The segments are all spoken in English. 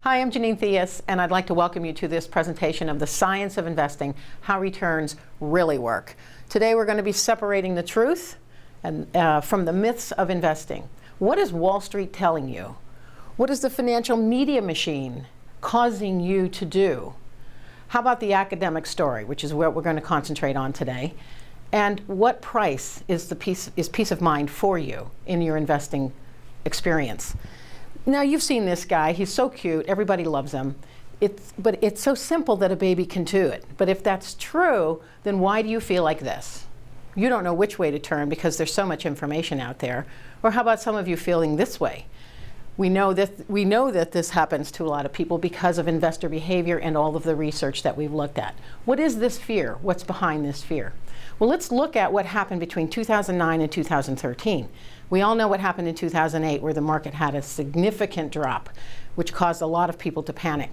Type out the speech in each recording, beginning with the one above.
Hi, I'm Janine Theus, and I'd like to welcome you to this presentation of the science of investing, how returns really work. Today we're going to be separating the truth from the myths of investing. What is Wall Street telling you? What is the financial media machine causing you to do? How about the academic story, which is what we're going to concentrate on today? And what price is peace of mind for you in your investing experience? Now, you've seen this guy. He's so cute. Everybody loves him. But it's so simple that a baby can do it. But if that's true, then why do you feel like this? You don't know which way to turn because there's so much information out there. Or how about some of you feeling this way? We know that this happens to a lot of people because of investor behavior and all of the research that we've looked at. What is this fear? What's behind this fear? Well, let's look at what happened between 2009 and 2013. We all know what happened in 2008, where the market had a significant drop, which caused a lot of people to panic.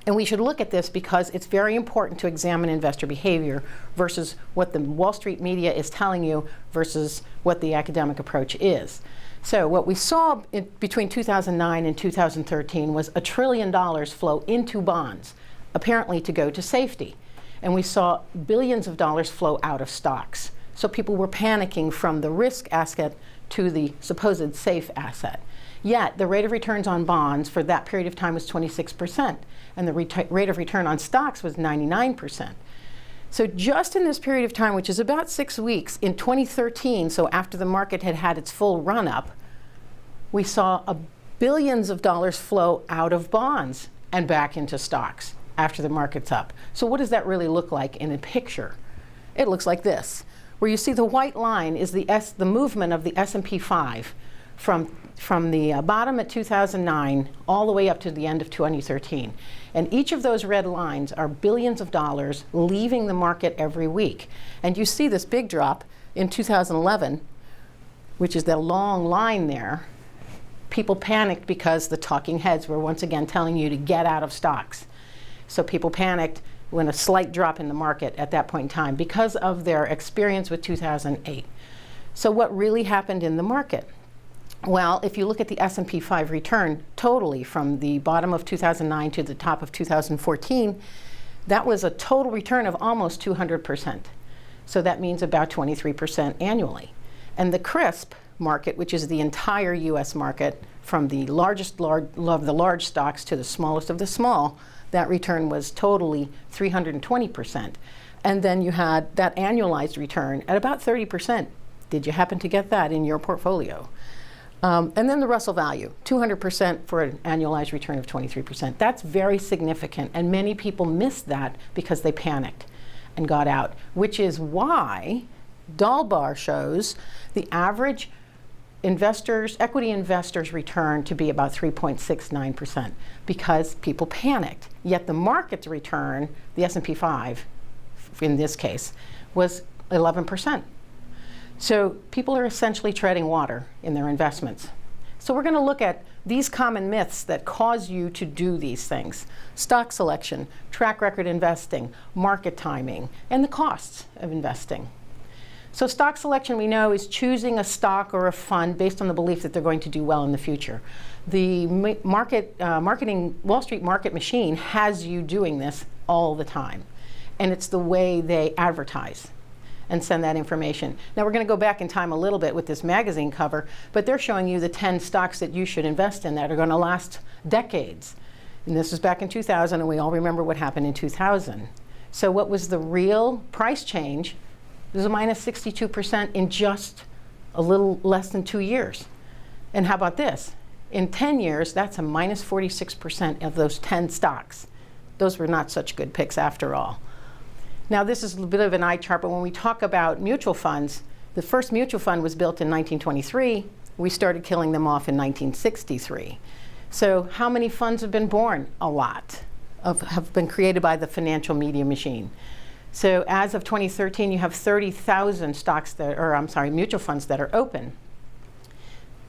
And we should look at this because it's very important to examine investor behavior versus what the Wall Street media is telling you versus what the academic approach is. So what we saw between 2009 and 2013 was $1 trillion flow into bonds, apparently to go to safety. And we saw billions of dollars flow out of stocks. So people were panicking from the risk asset to the supposed safe asset. Yet the rate of returns on bonds for that period of time was 26%, and the rate of return on stocks was 99%. So just in this period of time, which is about 6 weeks, in 2013, so after the market had had its full run-up, we saw billions of dollars flow out of bonds and back into stocks after the market's up. So what does that really look like in a picture? It looks like this, where you see the white line is the movement of the S&P 5 from the bottom at 2009 all the way up to the end of 2013. And each of those red lines are billions of dollars leaving the market every week. And you see this big drop in 2011, which is the long line there. People panicked because the talking heads were once again telling you to get out of stocks. So people panicked when a slight drop in the market at that point in time because of their experience with 2008. So what really happened in the market? Well, if you look at the S&P 5 return totally from the bottom of 2009 to the top of 2014, that was a total return of almost 200%. So that means about 23% annually. And the CRSP market, which is the entire US market, from the largest of the large stocks to the smallest of the small, that return was totally 320%. And then you had that annualized return at about 30%. Did you happen to get that in your portfolio? And then the Russell value, 200% for an annualized return of 23%. That's very significant, and many people missed that because they panicked and got out, which is why Dalbar shows the average equity investors return to be about 3.69% because people panicked. Yet the market's return, the S&P 5 in this case, was 11%. So people are essentially treading water in their investments. So we're going to look at these common myths that cause you to do these things: stock selection, track record investing, market timing, and the costs of investing. So stock selection, we know, is choosing a stock or a fund based on the belief that they're going to do well in the future. The Wall Street market machine has you doing this all the time. And it's the way they advertise and send that information. Now we're going to go back in time a little bit with this magazine cover, but they're showing you the 10 stocks that you should invest in that are going to last decades. And this was back in 2000, and we all remember what happened in 2000. So what was the real price change? It was a minus 62% in just a little less than 2 years. And how about this? In 10 years, that's a minus 46% of those 10 stocks. Those were not such good picks after all. Now this is a bit of an eye chart, but when we talk about mutual funds, the first mutual fund was built in 1923. We started killing them off in 1963. So how many funds have been born? A lot have been created by the financial media machine. So as of 2013, you have 30,000 mutual funds that are open.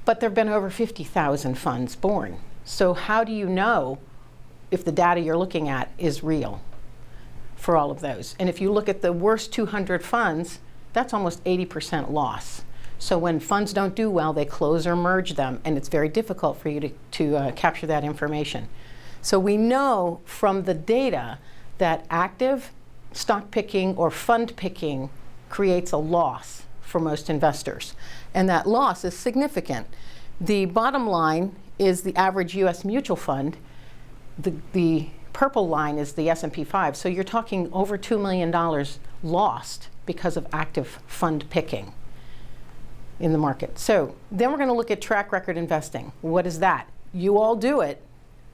But there have been over 50,000 funds born. So how do you know if the data you're looking at is real for all of those? And if you look at the worst 200 funds, that's almost 80% loss. So when funds don't do well, they close or merge them, and it's very difficult for you to capture that information. So we know from the data that active stock picking or fund picking creates a loss for most investors. And that loss is significant. The bottom line is the average US mutual fund. The purple line is the S&P 5. So you're talking over $2 million lost because of active fund picking in the market. So then we're going to look at track record investing. What is that? You all do it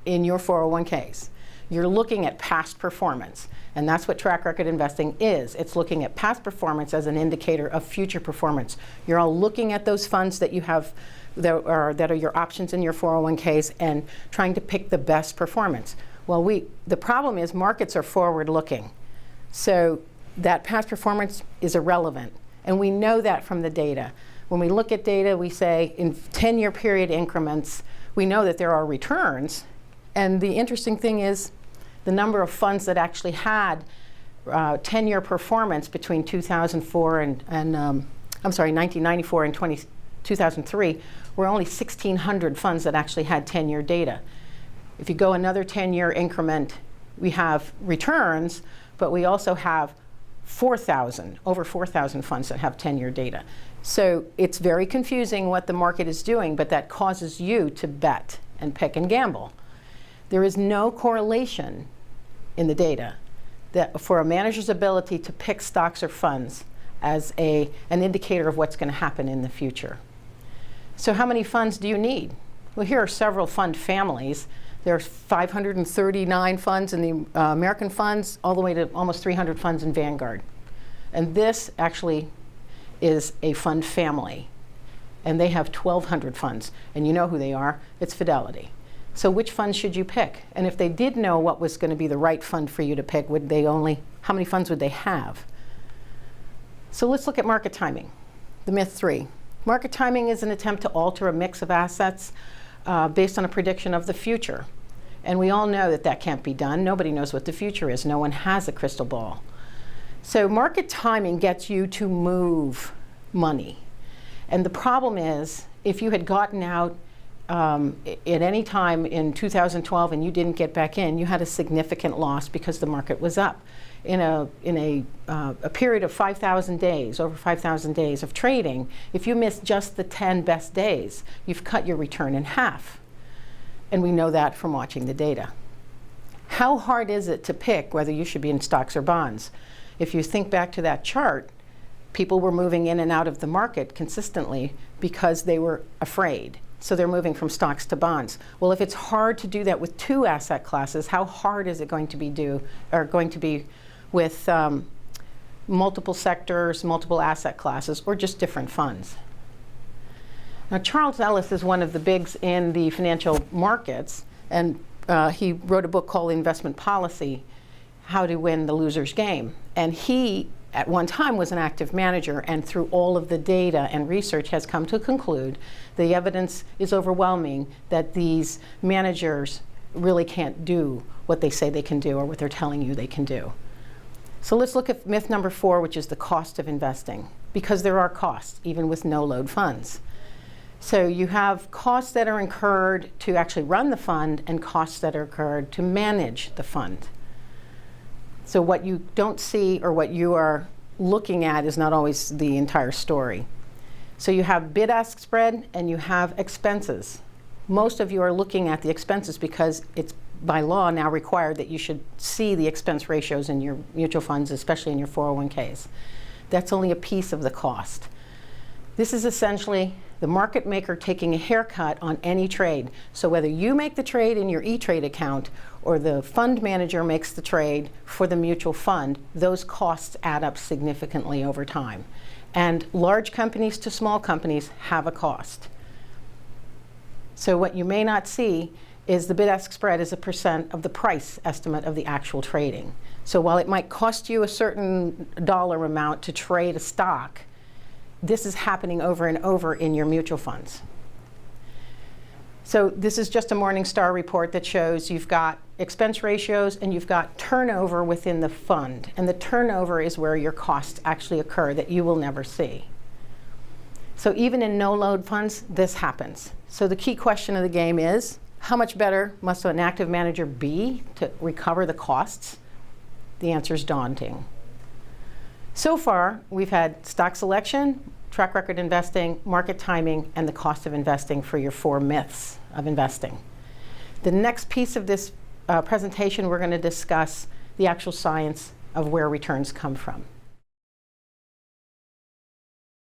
in your 401ks. You're looking at past performance, and that's what track record investing is. It's looking at past performance as an indicator of future performance. You're all looking at those funds that you have that are your options in your 401ks and trying to pick the best performance. Well, the problem is markets are forward-looking, so that past performance is irrelevant, and we know that from the data. When we look at data, we say in 10-year period increments, we know that there are returns, and the interesting thing is the number of funds that actually had 10-year performance between 2004 and 1994 and 2003 were only 1,600 funds that actually had 10-year data. If you go another 10-year increment, we have returns, but we also have over 4,000 funds that have 10-year data. So it's very confusing what the market is doing, but that causes you to bet and pick and gamble. There is no correlation in the data that for a manager's ability to pick stocks or funds as an indicator of what's going to happen in the future. So how many funds do you need? Well, here are several fund families. There's 539 funds in the American funds, all the way to almost 300 funds in Vanguard. And this actually is a fund family. And they have 1,200 funds. And you know who they are. It's Fidelity. So which funds should you pick? And if they did know what was going to be the right fund for you to pick, how many funds would they have? So let's look at market timing. The myth 3. Market timing is an attempt to alter a mix of assets based on a prediction of the future. And we all know that that can't be done. Nobody knows what the future is. No one has a crystal ball. So market timing gets you to move money. And the problem is, if you had gotten out at any time in 2012 and you didn't get back in, you had a significant loss because the market was up. In a period of 5,000 days, over 5,000 days of trading, if you miss just the 10 best days, you've cut your return in half. And we know that from watching the data. How hard is it to pick whether you should be in stocks or bonds? If you think back to that chart, people were moving in and out of the market consistently because they were afraid. So they're moving from stocks to bonds. Well, if it's hard to do that with 2 asset classes, how hard is it going to be with multiple sectors, multiple asset classes, or just different funds? Now, Charles Ellis is one of the bigs in the financial markets, and he wrote a book called Investment Policy, How to Win the Loser's Game. And he, at one time, was an active manager, and through all of the data and research has come to conclude the evidence is overwhelming that these managers really can't do what they say they can do or what they're telling you they can do. So let's look at myth number 4, which is the cost of investing, because there are costs, even with no-load funds. So you have costs that are incurred to actually run the fund and costs that are incurred to manage the fund. So what you don't see or what you are looking at is not always the entire story. So you have bid-ask spread and you have expenses. Most of you are looking at the expenses because it's by law now required that you should see the expense ratios in your mutual funds, especially in your 401ks. That's only a piece of the cost. This is essentially the market maker taking a haircut on any trade. So whether you make the trade in your E-Trade account or the fund manager makes the trade for the mutual fund, those costs add up significantly over time. And large companies to small companies have a cost. So what you may not see is the bid-ask spread is a % of the price estimate of the actual trading. So while it might cost you a certain dollar amount to trade a stock, this is happening over and over in your mutual funds. So this is just a Morningstar report that shows you've got expense ratios and you've got turnover within the fund. And the turnover is where your costs actually occur that you will never see. So even in no-load funds, this happens. So the key question of the game is, How much better must an active manager be to recover the costs? The answer is daunting. So far, we've had stock selection, track record investing, market timing, and the cost of investing for your 4 myths of investing. The next piece of this presentation, we're going to discuss the actual science of where returns come from.